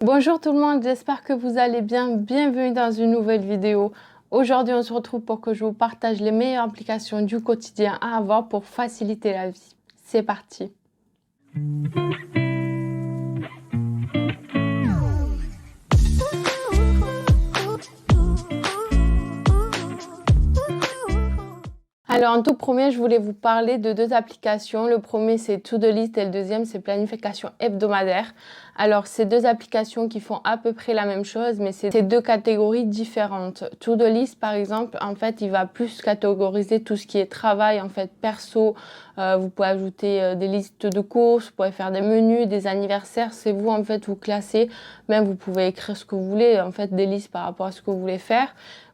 Bonjour tout le monde, j'espère que vous allez bien. Bienvenue dans une nouvelle vidéo. Aujourd'hui, on se retrouve pour que je vous partage les meilleures applications du quotidien à avoir pour faciliter la vie. C'est parti. Alors, en tout premier, je voulais vous parler de deux applications. Le premier, c'est To-Do List et le deuxième, c'est Planification hebdomadaire. Alors, c'est deux applications qui font à peu près la même chose, mais c'est deux catégories différentes. To-Do List, par exemple, en fait, il va plus catégoriser tout ce qui est travail, en fait, perso. Vous pouvez ajouter des listes de courses, vous pouvez faire des menus, des anniversaires. C'est vous, en fait, vous classez. Même, vous pouvez écrire ce que vous voulez, en fait, des listes par rapport à ce que vous voulez faire.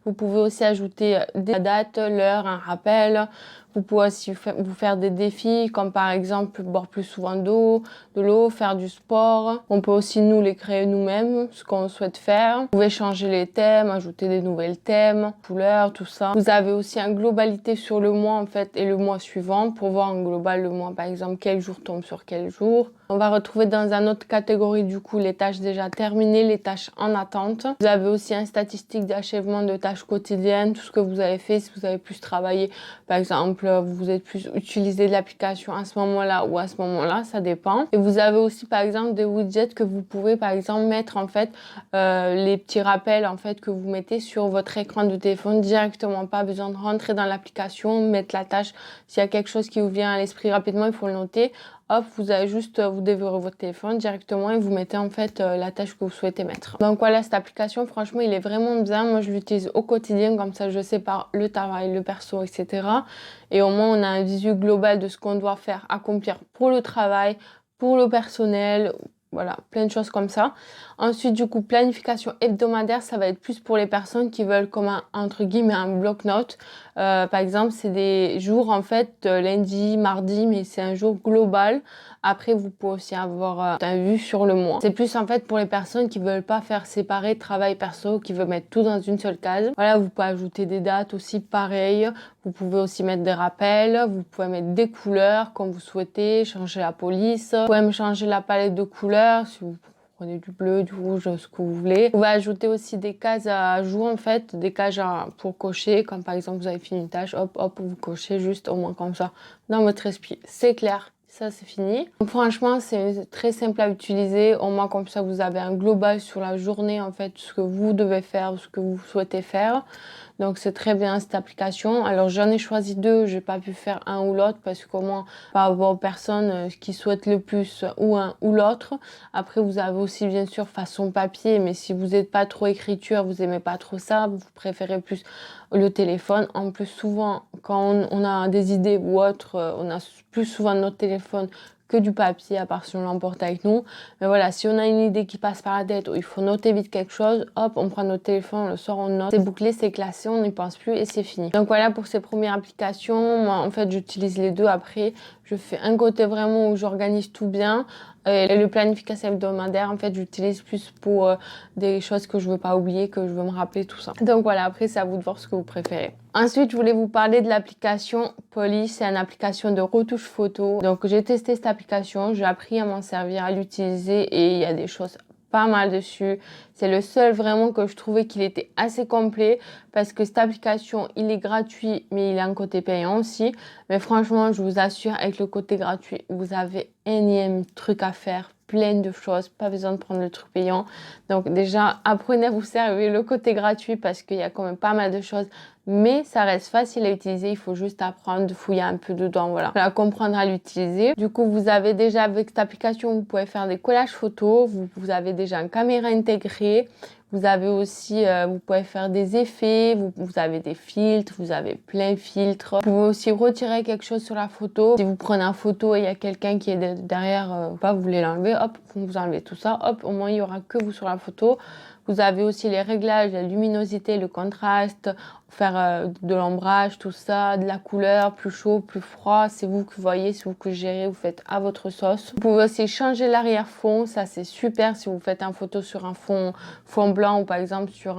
Vous pouvez aussi ajouter des dates, l'heure, un rappel. Vous pouvez aussi vous faire des défis, comme par exemple boire plus souvent d'eau, de l'eau, faire du sport. On peut aussi nous les créer nous-mêmes, ce qu'on souhaite faire. Vous pouvez changer les thèmes, ajouter des nouvelles thèmes, couleurs, tout ça. Vous avez aussi une globalité sur le mois en fait et le mois suivant pour voir en global le mois, par exemple quel jour tombe sur quel jour. On va retrouver dans une autre catégorie du coup les tâches déjà terminées, les tâches en attente. Vous avez aussi une statistique d'achèvement de tâches quotidiennes, tout ce que vous avez fait, si vous avez plus travaillé, par exemple vous êtes plus utilisé l'application à ce moment-là ou à ce moment-là, ça dépend. Et vous avez aussi par exemple des widgets que vous pouvez par exemple mettre en fait les petits rappels en fait que vous mettez sur votre écran de téléphone directement, pas besoin de rentrer dans l'application, mettre la tâche. S'il y a quelque chose qui vous vient à l'esprit rapidement, il faut le noter. Hop, vous avez juste, vous déverrouillez votre téléphone directement et vous mettez en fait la tâche que vous souhaitez mettre. Donc voilà, cette application, franchement, il est vraiment bien. Moi, je l'utilise au quotidien, comme ça, je sépare le travail, le perso, etc. Et au moins, on a un visu global de ce qu'on doit faire, accomplir pour le travail, pour le personnel. Voilà, plein de choses comme ça. Ensuite, du coup, planification hebdomadaire, ça va être plus pour les personnes qui veulent comme un, entre guillemets, un bloc-notes. Par exemple, c'est des jours, en fait, lundi, mardi, mais c'est un jour global. Après, vous pouvez aussi avoir un vue sur le mois. C'est plus, en fait, pour les personnes qui veulent pas faire séparer travail perso, qui veulent mettre tout dans une seule case. Voilà, vous pouvez ajouter des dates aussi, pareil. Vous pouvez aussi mettre des rappels. Vous pouvez mettre des couleurs, comme vous souhaitez, changer la police. Vous pouvez même changer la palette de couleurs, si vous prenez du bleu, du rouge, ce que vous voulez. Vous pouvez ajouter aussi des cases à jouer en fait, des cases pour cocher, comme par exemple vous avez fini une tâche, hop, hop, vous cochez juste au moins comme ça dans votre esprit. C'est clair, ça c'est fini. Donc, franchement, c'est très simple à utiliser. Au moins comme ça, vous avez un global sur la journée en fait, ce que vous devez faire, ce que vous souhaitez faire. Donc c'est très bien cette application. Alors j'en ai choisi deux, j'ai pas pu faire un ou l'autre parce que comment par rapport aux personnes qui souhaitent le plus ou un ou l'autre. Après vous avez aussi bien sûr façon papier, mais si vous n'êtes pas trop écriture, vous aimez pas trop ça, vous préférez plus le téléphone. En plus souvent quand on a des idées ou autre, on a plus souvent notre téléphone que du papier, à part si on l'emporte avec nous. Mais voilà, si on a une idée qui passe par la tête ou il faut noter vite quelque chose, hop, on prend notre téléphone, le soir on note. C'est bouclé, c'est classé, on n'y pense plus et c'est fini. Donc voilà pour ces premières applications. Moi, en fait, j'utilise les deux. Après, je fais un côté vraiment où j'organise tout bien. Et le planification hebdomadaire, en fait, j'utilise plus pour des choses que je veux pas oublier, que je veux me rappeler, tout ça. Donc voilà, après, c'est à vous de voir ce que vous préférez. Ensuite, je voulais vous parler de l'application Poly. C'est une application de retouche photo. Donc, j'ai testé cette application, j'ai appris à m'en servir, à l'utiliser et il y a des choses pas mal dessus. C'est le seul vraiment que je trouvais qu'il était assez complet parce que cette application, il est gratuit, mais il a un côté payant aussi. Mais franchement, je vous assure, avec le côté gratuit, vous avez un énième truc à faire, plein de choses, pas besoin de prendre le truc payant. Donc déjà, apprenez à vous servir le côté gratuit parce qu'il y a quand même pas mal de choses. Mais ça reste facile à utiliser, il faut juste apprendre, de fouiller un peu dedans, voilà. À comprendre à l'utiliser. Du coup, vous avez déjà avec cette application, vous pouvez faire des collages photos, vous avez déjà une caméra intégrée. Vous avez aussi, vous pouvez faire des effets, vous avez des filtres, vous avez plein de filtres. Vous pouvez aussi retirer quelque chose sur la photo. Si vous prenez une photo et il y a quelqu'un qui est derrière, pas vous voulez l'enlever, hop, vous enlevez tout ça, hop, au moins il y aura que vous sur la photo. Vous avez aussi les réglages, la luminosité, le contraste, faire de l'ombrage, tout ça, de la couleur, plus chaud, plus froid. C'est vous qui voyez, c'est vous qui gérez, vous faites à votre sauce. Vous pouvez aussi changer l'arrière-fond, ça c'est super si vous faites une photo sur un fond blanc ou par exemple sur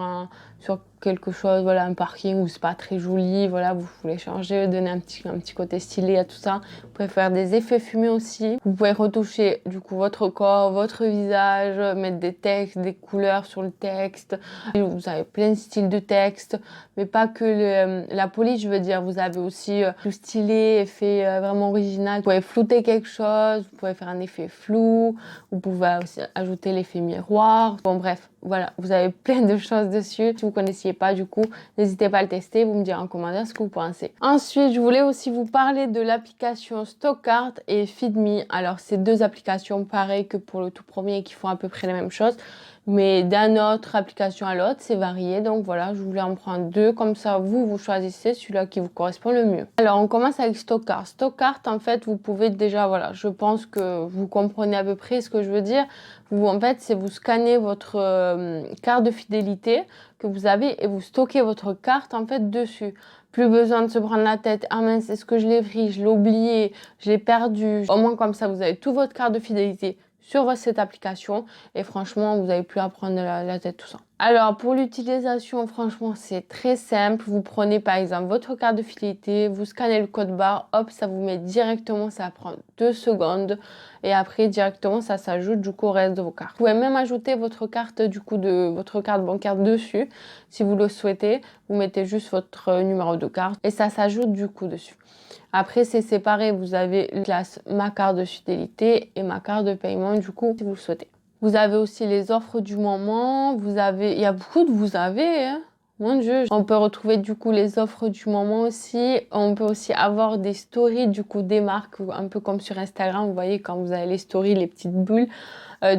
quelque chose, voilà, un parking où c'est pas très joli, voilà, vous voulez changer, donner un petit côté stylé à tout ça. Vous pouvez faire des effets fumés aussi. Vous pouvez retoucher du coup votre corps, votre visage, mettre des textes, des couleurs sur le texte. Vous avez plein de styles de texte, mais pas que la police, je veux dire. Vous avez aussi tout stylé, effet vraiment original. Vous pouvez flouter quelque chose, vous pouvez faire un effet flou, vous pouvez aussi ajouter l'effet miroir. Bon bref, voilà, vous avez plein de choses dessus. Si vous connaissiez pas du coup, n'hésitez pas à le tester, vous me direz en commentaire ce que vous pensez. Ensuite, je voulais aussi vous parler de l'application Stockart et Feedme. Alors, c'est deux applications pareilles que pour le tout premier qui font à peu près la même chose. Mais d'une autre application à l'autre, c'est varié. Donc voilà, je voulais en prendre deux. Comme ça, vous choisissez celui-là qui vous correspond le mieux. Alors, on commence avec Stockart. Stockart, en fait, vous pouvez déjà, voilà, je pense que vous comprenez à peu près ce que je veux dire. En fait, c'est vous scannez votre carte de fidélité que vous avez et vous stockez votre carte, en fait, dessus. Plus besoin de se prendre la tête. Ah mince, est-ce que je l'ai pris? Je l'ai oublié? Je l'ai perdu? Au moins, comme ça, vous avez toute votre carte de fidélité sur cette application et franchement vous n'avez plus à prendre la tête tout ça. Alors pour l'utilisation, franchement c'est très simple. Vous prenez par exemple votre carte de fidélité, vous scannez le code barre, hop, ça vous met directement, ça prend 2 secondes et après directement ça s'ajoute du coup au reste de vos cartes. Vous pouvez même ajouter votre carte du coup de votre carte bancaire dessus si vous le souhaitez. Vous mettez juste votre numéro de carte et ça s'ajoute du coup dessus. Après, c'est séparé. Vous avez la classe ma carte de fidélité et ma carte de paiement, du coup, si vous le souhaitez. Vous avez aussi les offres du moment. Il y a beaucoup de vous avez, hein. Mon Dieu. On peut retrouver du coup les offres du moment aussi. On peut aussi avoir des stories du coup des marques, un peu comme sur Instagram. Vous voyez quand vous avez les stories, les petites bulles.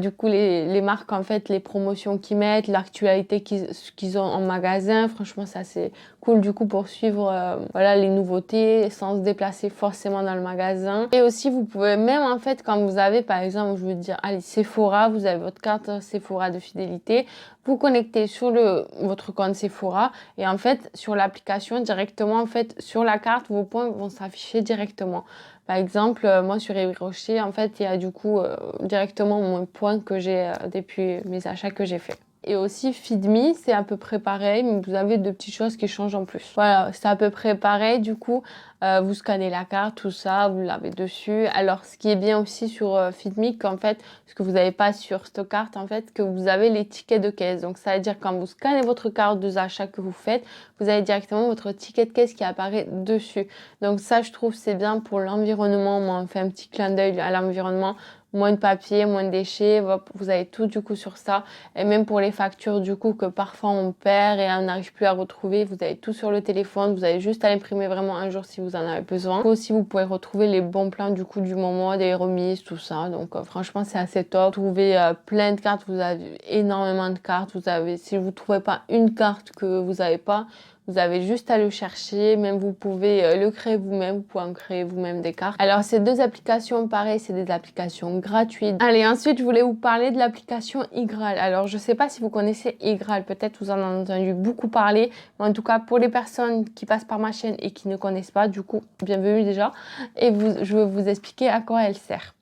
Du coup, les marques, en fait, les promotions qu'ils mettent, l'actualité qu'ils ont en magasin, franchement, ça c'est cool du coup pour suivre voilà, les nouveautés sans se déplacer forcément dans le magasin. Et aussi, vous pouvez même en fait, quand vous avez par exemple, je veux dire, allez, Sephora, vous avez votre carte Sephora de fidélité, vous connectez sur votre compte Sephora et en fait, sur l'application directement, en fait, sur la carte, vos points vont s'afficher directement. Par exemple, moi sur Yves Rocher, en fait, il y a du coup directement mon point que j'ai depuis mes achats que j'ai fait. Et aussi Feedme, c'est à peu près pareil, mais vous avez deux petites choses qui changent en plus. Voilà, c'est à peu près pareil. Du coup, vous scannez la carte, tout ça, vous l'avez dessus. Alors, ce qui est bien aussi sur Feedme, qu'en fait, ce que vous n'avez pas sur Stockart, en fait, que vous avez les tickets de caisse. Donc, ça veut dire quand vous scannez votre carte des achats que vous faites, vous avez directement votre ticket de caisse qui apparaît dessus. Donc, ça, je trouve, c'est bien pour l'environnement. Moi, on fait un petit clin d'œil à l'environnement. Moins de papier, moins de déchets, vous avez tout du coup sur ça. Et même pour les factures du coup que parfois on perd et on n'arrive plus à retrouver, vous avez tout sur le téléphone, vous avez juste à l'imprimer vraiment un jour si vous en avez besoin. Aussi vous pouvez retrouver les bons plans du coup du moment, des remises, tout ça. Donc franchement c'est assez top. Vous trouvez plein de cartes, vous avez énormément de cartes. Si vous ne trouvez pas une carte que vous n'avez pas, vous avez juste à le chercher, même vous pouvez le créer vous-même, vous pouvez en créer vous-même des cartes. Alors ces deux applications, pareil, c'est des applications gratuites. Allez, ensuite je voulais vous parler de l'application iGraal. Alors je sais pas si vous connaissez iGraal, peut-être vous en avez entendu beaucoup parler, mais en tout cas pour les personnes qui passent par ma chaîne et qui ne connaissent pas, du coup, bienvenue déjà. Et je vais vous expliquer à quoi elle sert.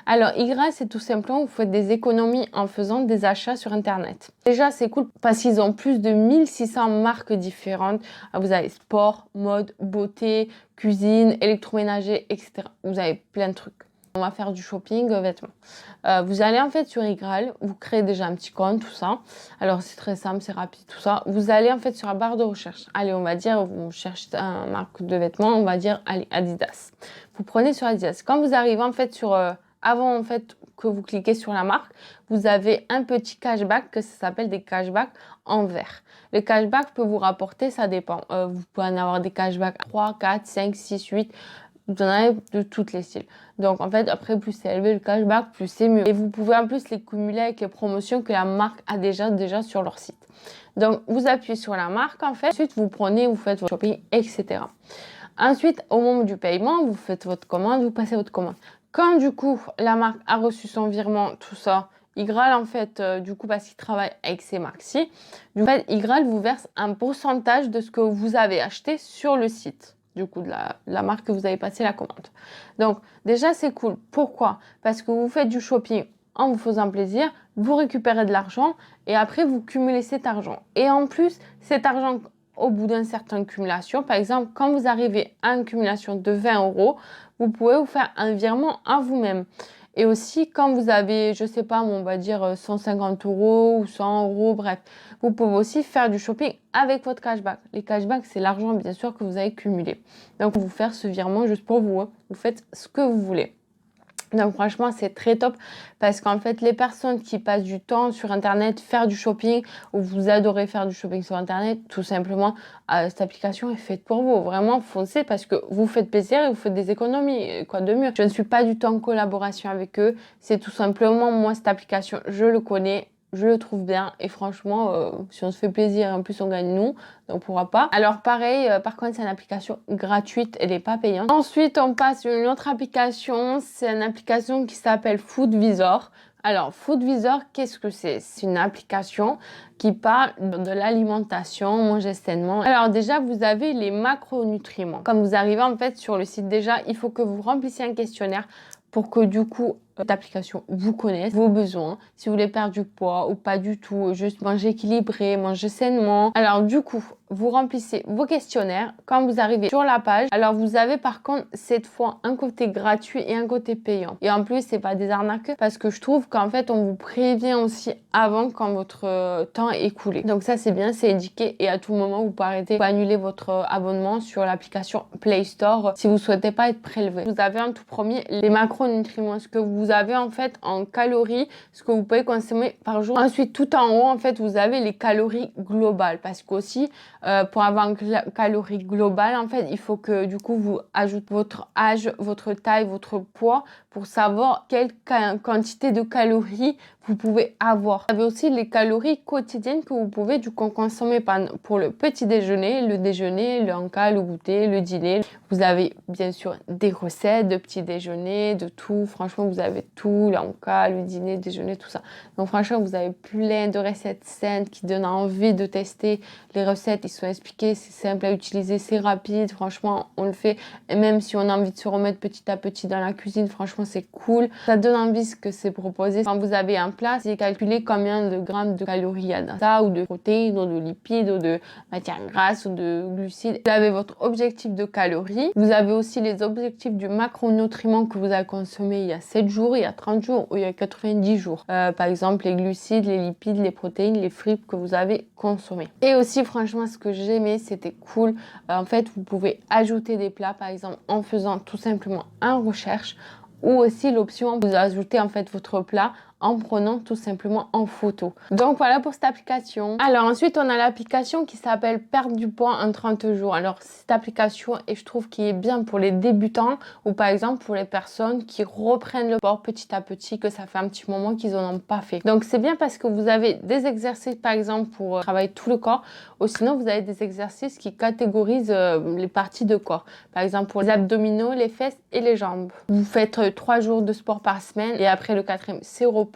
Alors, iGraal, c'est tout simplement, vous faites des économies en faisant des achats sur Internet. Déjà, c'est cool parce qu'ils ont plus de 1600 marques différentes. Vous avez sport, mode, beauté, cuisine, électroménager, etc. Vous avez plein de trucs. On va faire du shopping vêtements. Vous allez en fait sur iGraal, vous créez déjà un petit compte, tout ça. Alors, c'est très simple, c'est rapide, tout ça. Vous allez en fait sur la barre de recherche. Allez, on va dire, vous cherchez une marque de vêtements, on va dire, allez, Adidas. Vous prenez sur Adidas. Quand vous arrivez en fait sur... avant en fait que vous cliquez sur la marque, vous avez un petit cashback que ça s'appelle des cashbacks en vert. Le cashback peut vous rapporter, ça dépend. Vous pouvez en avoir des cashbacks 3, 4, 5, 6, 8. Vous en avez de toutes les styles. Donc en fait, après, plus c'est élevé le cashback, plus c'est mieux. Et vous pouvez en plus les cumuler avec les promotions que la marque a déjà sur leur site. Donc vous appuyez sur la marque en fait. Ensuite, vous faites votre shopping, etc. Ensuite, au moment du paiement, vous faites votre commande, vous passez votre commande. Quand du coup la marque a reçu son virement, tout ça, iGraal en fait, du coup parce qu'il travaille avec ces marques-ci, du coup iGraal vous verse un pourcentage de ce que vous avez acheté sur le site, du coup de la marque que vous avez passé la commande. Donc déjà c'est cool. Pourquoi? Parce que vous faites du shopping en vous faisant plaisir, vous récupérez de l'argent et après vous cumulez cet argent. Et en plus, cet argent, au bout d'une certaine cumulation, par exemple, quand vous arrivez à une cumulation de 20 euros, vous pouvez vous faire un virement à vous-même. Et aussi, quand vous avez, je sais pas, on va dire 150 euros ou 100 euros, bref, vous pouvez aussi faire du shopping avec votre cashback. Les cashbacks, c'est l'argent, bien sûr, que vous avez cumulé. Donc, vous faire ce virement juste pour vous, hein. Vous faites ce que vous voulez. Donc franchement, c'est très top parce qu'en fait, les personnes qui passent du temps sur Internet, faire du shopping, ou vous adorez faire du shopping sur Internet, tout simplement, cette application est faite pour vous. Vraiment, foncez parce que vous faites plaisir et vous faites des économies. Quoi de mieux? Je ne suis pas du tout en collaboration avec eux. C'est tout simplement, moi, cette application, je le connais. Je le trouve bien et franchement, si on se fait plaisir, en plus on gagne nous, donc pourquoi pas. Alors pareil, par contre c'est une application gratuite, elle n'est pas payante. Ensuite on passe à une autre application, c'est une application qui s'appelle Foodvisor. Alors Foodvisor, qu'est-ce que c'est? C'est une application qui parle de l'alimentation, manger sainement. Alors déjà vous avez les macronutriments. Comme vous arrivez en fait sur le site déjà, il faut que vous remplissiez un questionnaire pour que du coup cette application vous connaisse vos besoins, si vous voulez perdre du poids ou pas du tout, juste manger équilibré, manger sainement. Alors du coup, vous remplissez vos questionnaires. Quand vous arrivez sur la page, alors vous avez par contre cette fois un côté gratuit et un côté payant. Et en plus, c'est pas des arnaques parce que je trouve qu'en fait, on vous prévient aussi avant quand votre temps est écoulé. Donc ça, c'est bien, c'est indiqué et à tout moment, vous pouvez arrêter, vous pouvez annuler votre abonnement sur l'application Play Store si vous souhaitez pas être prélevé. Vous avez en tout premier les macronutriments, ce que vous avez en fait en calories, ce que vous pouvez consommer par jour. Ensuite, tout en haut, en fait, vous avez les calories globales parce qu'aussi, pour avoir une calorie globale, en fait, il faut que du coup, vous ajoutez votre âge, votre taille, votre poids pour savoir quelle quantité de calories vous pouvez avoir. Vous avez aussi les calories quotidiennes que vous pouvez du coup consommer pour le petit déjeuner, le encas, le goûter, le dîner. Vous avez bien sûr des recettes de petit déjeuner, de tout. Franchement, vous avez tout, l'encas, le dîner, le déjeuner, tout ça. Donc franchement, vous avez plein de recettes saines qui donnent envie de tester. Les recettes, ils sont expliqués, c'est simple à utiliser, c'est rapide. Franchement, on le fait. Et même si on a envie de se remettre petit à petit dans la cuisine, franchement, c'est cool. Ça donne envie ce que c'est proposé. Quand vous avez un plat, c'est calculer combien de grammes de calories il y a dans ça, ou de protéines, ou de lipides, ou de matières grasses, ou de glucides. Vous avez votre objectif de calories. Vous avez aussi les objectifs du macronutriment que vous avez consommé il y a 7 jours, il y a 30 jours, ou il y a 90 jours. Par exemple, les glucides, les lipides, les protéines, les fruits que vous avez consommés. Et aussi, franchement, ce que j'aimais, c'était cool. En fait, vous pouvez ajouter des plats, par exemple, en faisant tout simplement une recherche, ou aussi l'option, vous ajoutez en fait votre plat en prenant tout simplement en photo. Donc voilà pour cette application. Alors ensuite, on a l'application qui s'appelle Perdre du poids en 30 jours. Alors cette application, et je trouve qu'il est bien pour les débutants ou par exemple pour les personnes qui reprennent le sport petit à petit, que ça fait un petit moment qu'ils n'en ont pas fait. Donc c'est bien parce que vous avez des exercices par exemple pour travailler tout le corps, ou sinon vous avez des exercices qui catégorisent les parties de corps. Par exemple pour les abdominaux, les fesses et les jambes. Vous faites 3 jours de sport par semaine et après le 4e, c'est repos.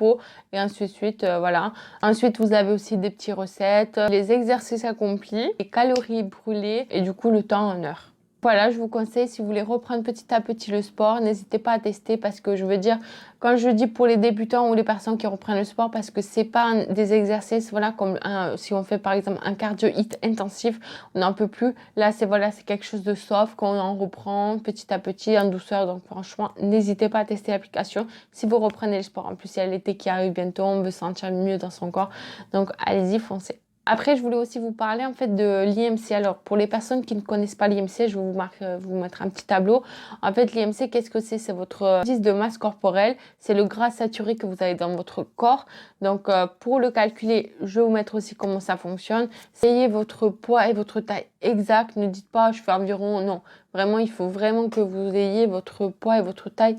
Et ainsi de suite, voilà. Ensuite, vous avez aussi des petites recettes, les exercices accomplis, les calories brûlées et du coup le temps en heure. Voilà, je vous conseille, si vous voulez reprendre petit à petit le sport, n'hésitez pas à tester parce que je veux dire, quand je dis pour les débutants ou les personnes qui reprennent le sport, parce que c'est pas des exercices, voilà, comme si on fait par exemple un cardio hit intensif, on n'en peut plus. Là, c'est voilà, c'est quelque chose de soft qu'on en reprend petit à petit, en douceur. Donc franchement, n'hésitez pas à tester l'application si vous reprenez le sport. En plus, il y a l'été qui arrive bientôt, on veut se sentir mieux dans son corps. Donc allez-y, foncez. Après, je voulais aussi vous parler en fait de l'IMC. Alors, pour les personnes qui ne connaissent pas l'IMC, je vais vous mettre un petit tableau. En fait, l'IMC, qu'est-ce que c'est? C'est votre indice de masse corporelle. C'est le gras saturé que vous avez dans votre corps. Donc, pour le calculer, je vais vous mettre aussi comment ça fonctionne. Ayez votre poids et votre taille exacte. Ne dites pas, je fais environ, non. Vraiment, il faut vraiment que vous ayez votre poids et votre taille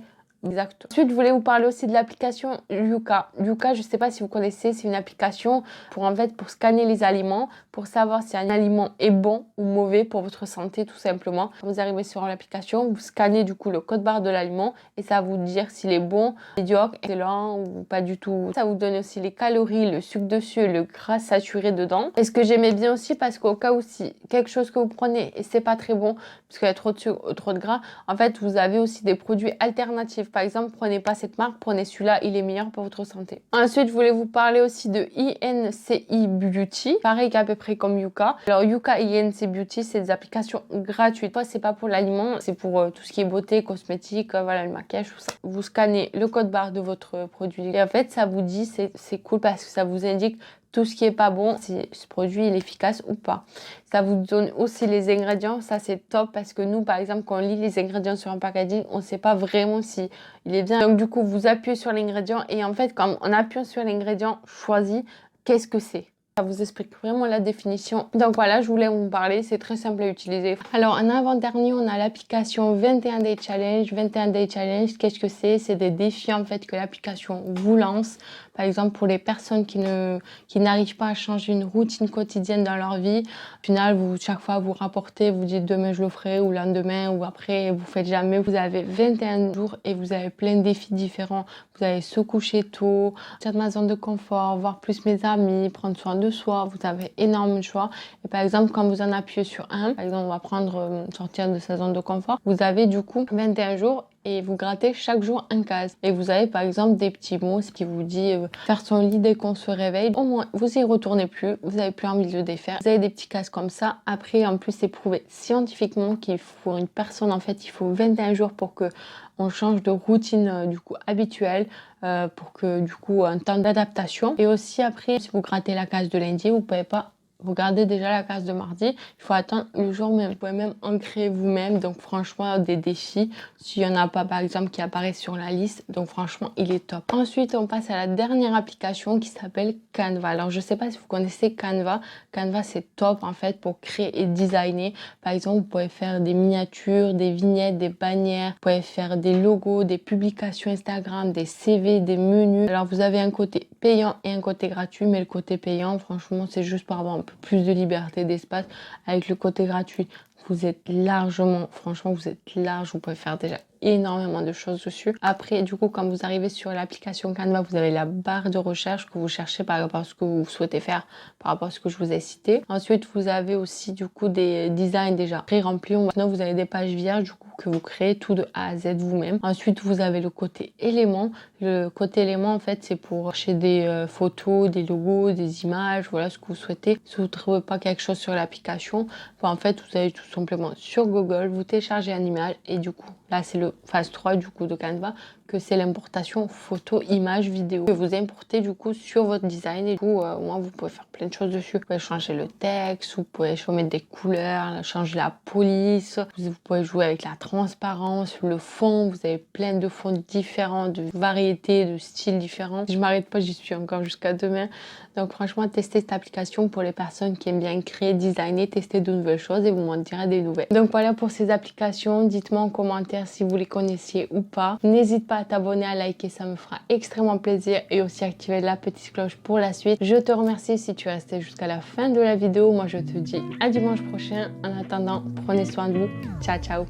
exact. Ensuite, je voulais vous parler aussi de l'application Yuka. Yuka, je ne sais pas si vous connaissez, c'est une application pour scanner les aliments, pour savoir si un aliment est bon ou mauvais pour votre santé tout simplement. Quand vous arrivez sur l'application, vous scannez du coup le code barre de l'aliment et ça va vous dire s'il est bon, médiocre, excellent ou pas du tout. Ça vous donne aussi les calories, le sucre dessus et le gras saturé dedans. Et ce que j'aimais bien aussi, parce qu'au cas où si quelque chose que vous prenez et c'est pas très bon, parce qu'il y a trop de sucre, trop de gras, en fait vous avez aussi des produits alternatifs. par exemple, prenez pas cette marque, prenez celui-là, il est meilleur pour votre santé. Ensuite, je voulais vous parler aussi de INCI Beauty, pareil qu'à peu près comme Yuka. Alors Yuka et INCI Beauty, c'est des applications gratuites. Toi, c'est pas pour l'aliment, c'est pour tout ce qui est beauté, cosmétique, voilà, le maquillage, tout ça. Vous scannez le code barre de votre produit et en fait, ça vous dit, c'est cool parce que ça vous indique tout ce qui est pas bon, si ce produit est efficace ou pas. Ça vous donne aussi les ingrédients, ça c'est top parce que nous par exemple quand on lit les ingrédients sur un packaging, on ne sait pas vraiment si il est bien. Donc du coup vous appuyez sur l'ingrédient et en fait quand on appuie sur l'ingrédient choisi, qu'est-ce que c'est? Ça vous explique vraiment la définition. Donc voilà, je voulais vous parler, c'est très simple à utiliser. Alors en avant-dernier, on a l'application 21 Day Challenge. 21 Day Challenge, qu'est-ce que c'est? C'est des défis en fait que l'application vous lance. Par exemple, pour les personnes qui n'arrivent pas à changer une routine quotidienne dans leur vie, au final, chaque fois, vous rapportez, vous dites demain je le ferai, ou lendemain, ou après, vous faites jamais. Vous avez 21 jours et vous avez plein de défis différents. Vous allez se coucher tôt, sortir de ma zone de confort, voir plus mes amis, prendre soin de soi. Vous avez énormément de choix. Et par exemple, quand vous en appuyez sur un, par exemple, on va prendre sortir de sa zone de confort, vous avez du coup 21 jours et vous grattez chaque jour un case. Et vous avez par exemple des petits mots, ce qui vous dit faire son lit dès qu'on se réveille. Au moins, vous y retournez plus, vous n'avez plus envie de le défaire. Vous avez des petits cases comme ça. Après, en plus, c'est prouvé scientifiquement qu'il faut une personne, en fait, il faut 21 jours pour que on change de routine du coup habituelle pour que du coup un temps d'adaptation. Et aussi après, si vous grattez la case de lundi, vous pouvez pas vous gardez déjà la case de mardi, il faut attendre le jour même. Vous pouvez même en créer vous-même. Donc franchement, des défis, s'il n'y en a pas par exemple qui apparaissent sur la liste. Donc franchement, il est top. Ensuite, on passe à la dernière application qui s'appelle Canva. Alors je ne sais pas si vous connaissez Canva. Canva, c'est top en fait pour créer et designer. Par exemple, vous pouvez faire des miniatures, des vignettes, des bannières. Vous pouvez faire des logos, des publications Instagram, des CV, des menus. Alors vous avez un côté payant et un côté gratuit. Mais le côté payant, franchement, c'est juste pour avoir un peu plus de liberté d'espace. Avec le côté gratuit, vous êtes largement, franchement, vous êtes large, vous pouvez faire déjà énormément de choses dessus. Après, du coup, quand vous arrivez sur l'application Canva, vous avez la barre de recherche que vous cherchez par rapport à ce que vous souhaitez faire, par rapport à ce que je vous ai cité. Ensuite, vous avez aussi du coup des designs déjà pré-remplis. Maintenant, vous avez des pages vierges du coup que vous créez tout de A à Z vous-même. Ensuite, vous avez le côté éléments. Le côté éléments, en fait, c'est pour chercher des photos, des logos, des images, voilà ce que vous souhaitez. Si vous ne trouvez pas quelque chose sur l'application, en fait, vous allez tout simplement sur Google, vous téléchargez une image et du coup, là, c'est le phase 3 du coup de Canva, que c'est l'importation photo, image, vidéo que vous importez du coup sur votre design et du coup moi vous pouvez faire plein de choses dessus. Vous pouvez changer le texte, vous pouvez mettre des couleurs, changer la police, vous pouvez jouer avec la transparence, le fond, vous avez plein de fonds différents, de variétés, de styles différents. Si je m'arrête pas, j'y suis encore jusqu'à demain. Donc franchement, testez cette application pour les personnes qui aiment bien créer, designer, tester de nouvelles choses et vous m'en direz des nouvelles. Donc voilà pour ces applications. Dites-moi en commentaire si vous les connaissiez ou pas. N'hésite pas à t'abonner, à liker, ça me fera extrêmement plaisir et aussi activer la petite cloche pour la suite. Je te remercie si tu es resté jusqu'à la fin de la vidéo. Moi, je te dis à dimanche prochain. En attendant, prenez soin de vous. Ciao, ciao.